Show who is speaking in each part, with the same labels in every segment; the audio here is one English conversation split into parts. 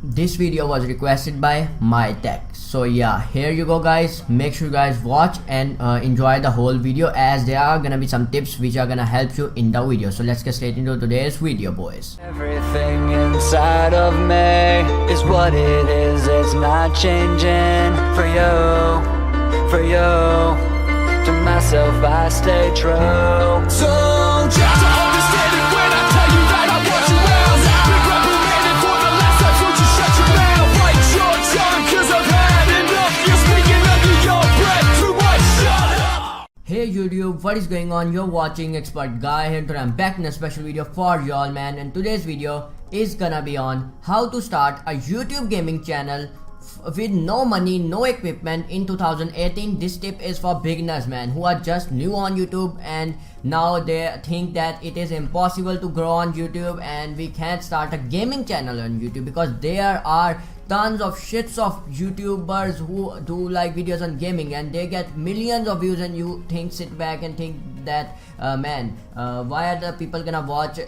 Speaker 1: This video was requested by my tech. So yeah, here you go guys. Make sure you guys watch and enjoy the whole video, as there are gonna be some tips which are gonna help you in the video. So let's get straight into today's video, boys.
Speaker 2: Everything inside of me is what it is. It's not changing. For you, to myself I stay true. So just understand it when I tell you that I want you well. Big reprimanded for the last time, so just shut your mouth. Bite your tongue, cause I've had enough. You're speaking under your breath, too much, shut up.
Speaker 1: Hey YouTube, what is going on? You're watching Expert Guy here. Today I'm back in a special video for y'all, man, and today's video is gonna be on how to start a YouTube gaming channel with no money, no equipment in 2018. This tip is for beginners, man, who are just new on YouTube and now they think that it is impossible to grow on YouTube and we can't start a gaming channel on YouTube, because there are tons of shits of YouTubers who do like videos on gaming and they get millions of views, and you sit back and think that why are people gonna watch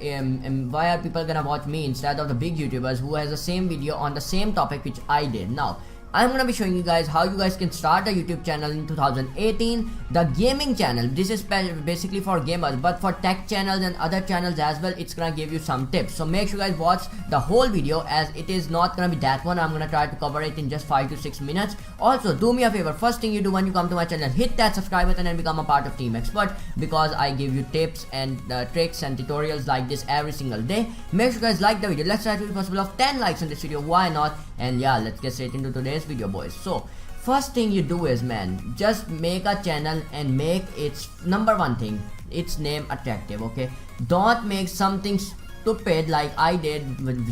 Speaker 1: me instead of the big YouTubers who has the same video on the same topic which I did. Now I'm gonna be showing you guys how you guys can start a YouTube channel in 2018, the gaming channel. This is basically for gamers, but for tech channels and other channels as well, it's gonna give you some tips. So make sure you guys watch the whole video, as it is not gonna be that one. I'm gonna try to cover it in just 5 to 6 minutes. Also, do me a favor, first thing you do when you come to my channel, hit that subscribe button and become a part of Team Expert, because I give you tips and tricks and tutorials like this every single day. Make sure you guys like the video. Let's try to be possible of 10 likes on this video, why not? And yeah, let's get straight into today's video, boys. So first thing you do is, man, just make a channel and make its number one thing, its name attractive. Okay, don't make something stupid like I did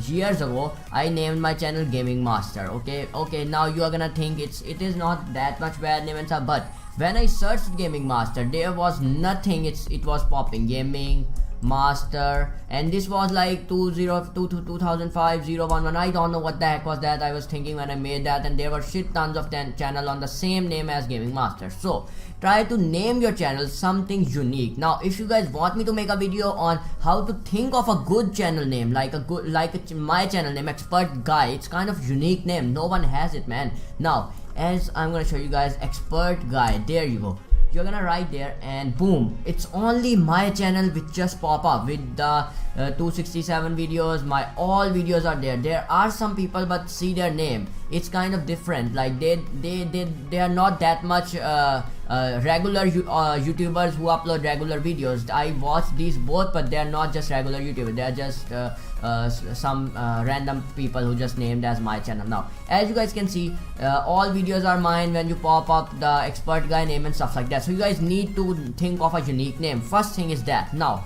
Speaker 1: years ago. I named my channel Gaming Master. Okay, now you are gonna think it is not that much bad name and stuff, but when I searched Gaming Master, there was nothing. It was popping Gaming Master, and this was like 2005 011. I don't know what the heck was that I was thinking when I made that, and there were shit tons of channel on the same name as Gaming Master. So try to name your channel something unique. Now if you guys want me to make a video on how to think of a good channel name, like my channel name Expert Guy, it's kind of unique name, no one has it, man. Now as I'm gonna show you guys Expert Guy, there you go. You're gonna write there and boom, it's only my channel which just pop up with the 267 videos. My all videos are there. There are some people, but see their name, it's kind of different. Like they are not that much regular YouTubers who upload regular videos. I watch these both, but they are not just regular YouTubers. They are just some random people who just named as my channel. Now as you guys can see, all videos are mine when you pop up the Expert Guy name and stuff like that. So you guys need to think of a unique name. First thing is that. Now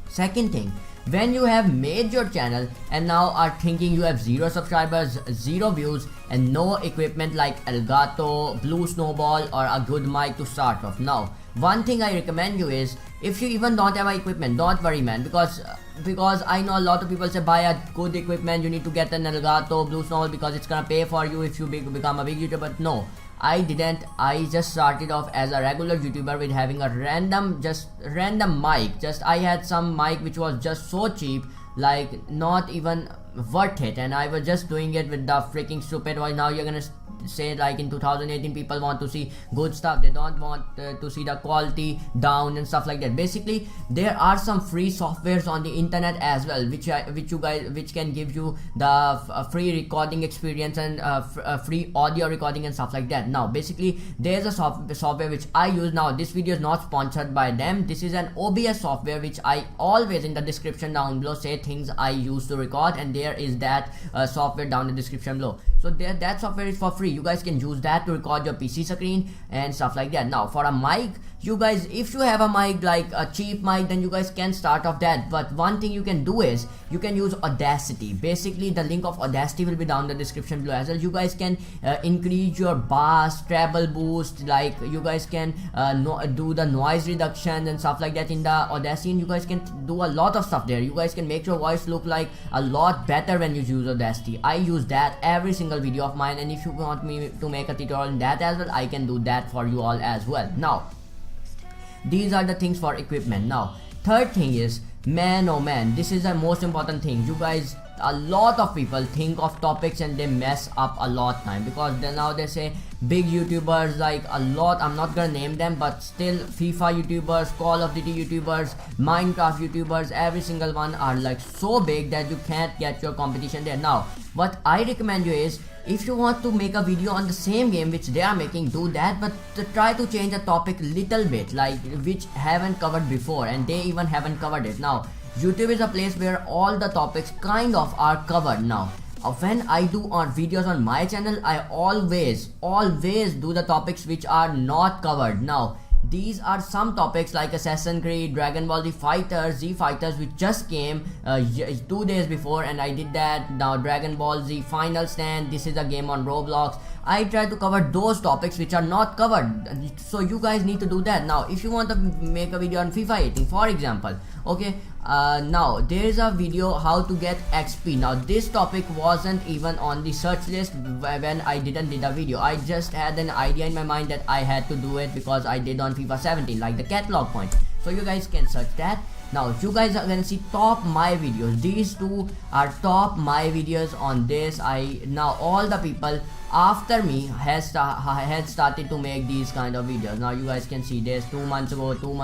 Speaker 1: second thing, when you have made your channel and now are thinking you have 0 subscribers, 0 views and no equipment like Elgato, Blue Snowball or a good mic to start off. Now one thing I recommend you is, if you even don't have equipment, don't worry, man, because I know a lot of people say buy a good equipment, you need to get an Elgato, Blue Snowball, because it's gonna pay for you if you become a big YouTuber. But no, I didn't. I just started off as a regular YouTuber with having a random mic. I had some mic which was just so cheap, like not even worth it, and I was just doing it with the freaking stupid voice. Now you're gonna say like in 2018 people want to see good stuff, they don't want to see the quality down and stuff like that. Basically there are some free softwares on the internet as well which can give you the free recording experience and free audio recording and stuff like that. Now basically there's a software which I use. Now this video is not sponsored by them. This is an OBS software which I always in the description down below say things I use to record, and there is that software down in the description below. So that software is for free. You guys can use that to record your PC screen and stuff like that. Now for a mic, you guys, if you have a mic like a cheap mic, then you guys can start off that. But one thing you can do is you can use Audacity. Basically the link of Audacity will be down in the description below as well. You guys can increase your bass, treble boost, like you guys can do the noise reduction and stuff like that in the Audacity, and you guys can do a lot of stuff there. You guys can make your voice look like a lot better when you use Audacity. I use that every single video of mine, and if you want me to make a tutorial in that as well, I can do that for you all as well. Now these are the things for equipment. Now third thing is, man, oh man, this is the most important thing. You guys a lot of people think of topics and they mess up a lot time, because now they say big YouTubers, like a lot, I'm not gonna name them, but still FIFA YouTubers, Call of Duty YouTubers, Minecraft YouTubers, every single one are like so big that you can't get your competition there. Now what I recommend you is, if you want to make a video on the same game which they are making, do that, but try to change the topic little bit, like which haven't covered before and they even haven't covered it. Now YouTube is a place where all the topics kind of are covered. Now when I do videos on my channel, I always do the topics which are not covered. Now these are some topics like Assassin's Creed, Dragon Ball Z Fighters, Z Fighters, which just came 2 days before, and I did that. Now Dragon Ball Z Final Stand, this is a game on Roblox. I try to cover those topics which are not covered, so you guys need to do that. Now if you want to make a video on FIFA 18 for example, okay, now there is a video how to get XP. Now this topic wasn't even on the search list when I did a video. I just had an idea in my mind that I had to do it because I did on FIFA 17, like the catalog point, so you guys can search that. Now you guys are gonna see top my videos. These two are top my videos on this. Now all the people after me had started to make these kind of videos. Now you guys can see this 2 months ago, 3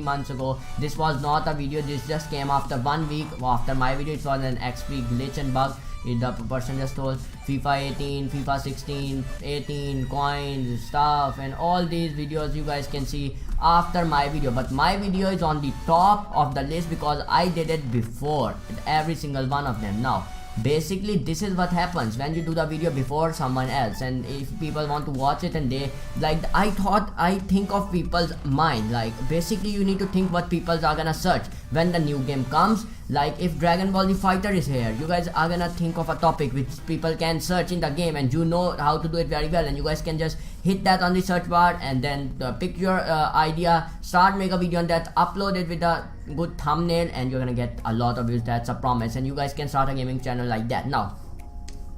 Speaker 1: months ago. This was not a video, this just came after 1 week after my video. It was an XP glitch and bug. The person just told FIFA 18, FIFA 16, 18, coins, stuff, and all these videos you guys can see after my video. But my video is on the top of the list because I did it before every single one of them. Now basically this is what happens when you do the video before someone else, and if people want to watch it and they like, I think of people's mind, like basically you need to think what people are gonna search when the new game comes. Like if Dragon Ball Z Fighter is here, you guys are gonna think of a topic which people can search in the game, and you know how to do it very well, and you guys can just hit that on the search bar and then pick your idea, start make a video on that, upload it with a good thumbnail, and you're gonna get a lot of views. That's a promise, and you guys can start a gaming channel like that. Now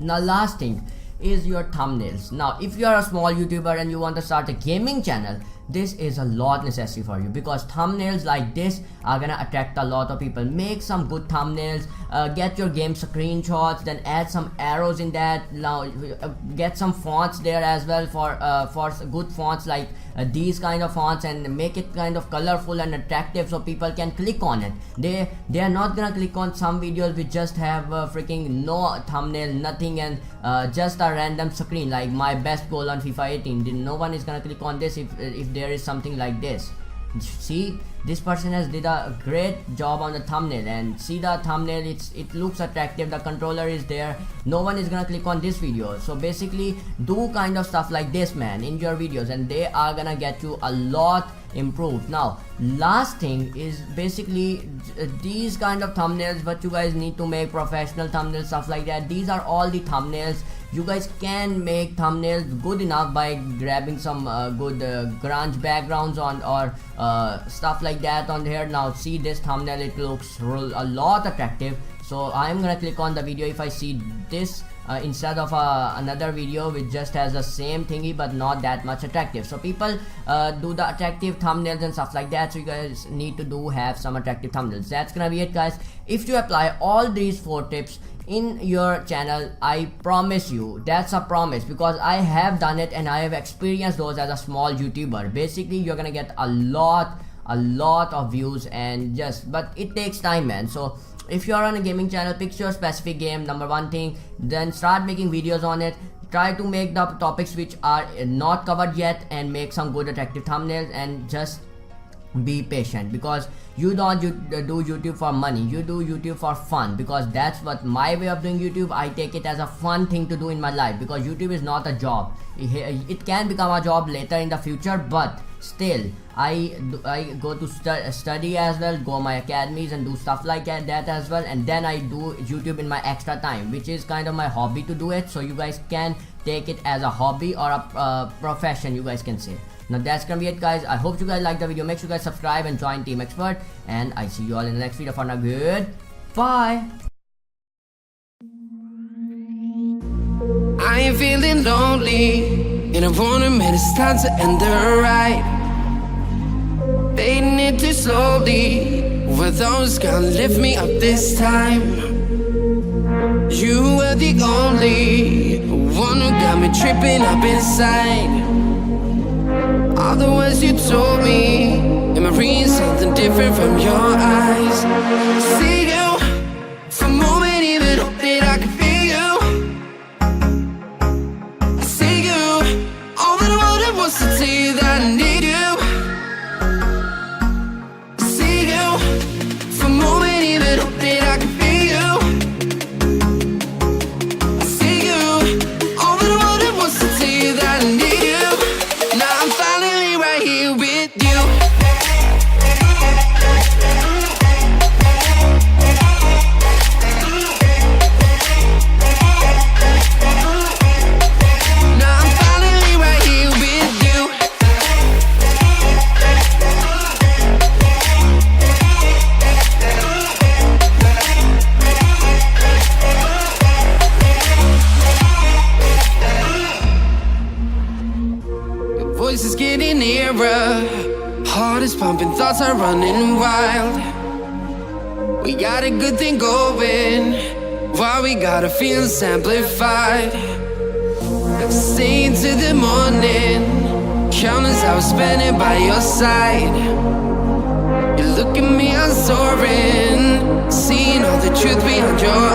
Speaker 1: last thing is your thumbnails. Now if you are a small YouTuber and you want to start a gaming channel, this is a lot necessary for you, because thumbnails like this are gonna attract a lot of people. Make some good thumbnails, get your game screenshots, then add some arrows in that. Now get some fonts there as well for good fonts like these kind of fonts, and make it kind of colorful and attractive so people can click on it. They are not gonna click on some videos which just have freaking no thumbnail, nothing, and just a random screen like my best goal on FIFA 18. No one is gonna click on this if there is something like this. See, this person has did a great job on the thumbnail, and see the thumbnail, it looks attractive, the controller is there, no one is gonna click on this video. So basically do kind of stuff like this, man, in your videos, and they are gonna get you a lot improved. Now last thing is basically these kind of thumbnails, but you guys need to make professional thumbnails, stuff like that. These are all the thumbnails. You guys can make thumbnails good enough by grabbing some good grunge backgrounds on, or stuff like that on here. Now see this thumbnail, it looks a lot attractive, so I'm gonna click on the video if I see this instead of another video which just has the same thingy but not that much attractive. So people do the attractive thumbnails and stuff like that, so you guys need to have some attractive thumbnails. That's gonna be it, guys. If you apply all these 4 tips in your channel, I promise you, that's a promise, because I have done it and I have experienced those as a small YouTuber. Basically you're gonna get a lot of views, and but it takes time, man. So if you're on a gaming channel, pick your specific game, number 1 thing, then start making videos on it. Try to make the topics which are not covered yet, and make some good attractive thumbnails, and just be patient, because you don't do YouTube for money, you do YouTube for fun, because that's what my way of doing YouTube. I take it as a fun thing to do in my life, because YouTube is not a job. It can become a job later in the future, but still I go to study as well, go my academies and do stuff like that as well, and then I do YouTube in my extra time, which is kind of my hobby to do it. So you guys can take it as a hobby or a profession, you guys can say. Now that's gonna be it, guys. I hope you guys liked the video. Make sure you guys subscribe and join Team Expert, and I see you all in the next video. For now, good bye.
Speaker 3: I ain't feeling lonely, and I wanna admit it's time to end the ride. Fading it too slowly, were those gonna lift me up this time? You were the only one who got me tripping up inside. All the words you told me, am I reading something different from your eyes? See you, for a moment even hope that I can feel you. I see you, all that I wanted was to tell you that I need you. I see you, for a moment even hope that I can feel you. I see you, all that I wanted was to tell you that I need you. Now I'm finally right here with you. Now I'm finally right here with you. Your voice is getting nearer, heart is pumping, thoughts are running wild. We got a good thing going, while we got our feelings amplified. I'm staying to the morning, countless hours spending by your side. You look at me, I'm soaring, seeing all the truth behind your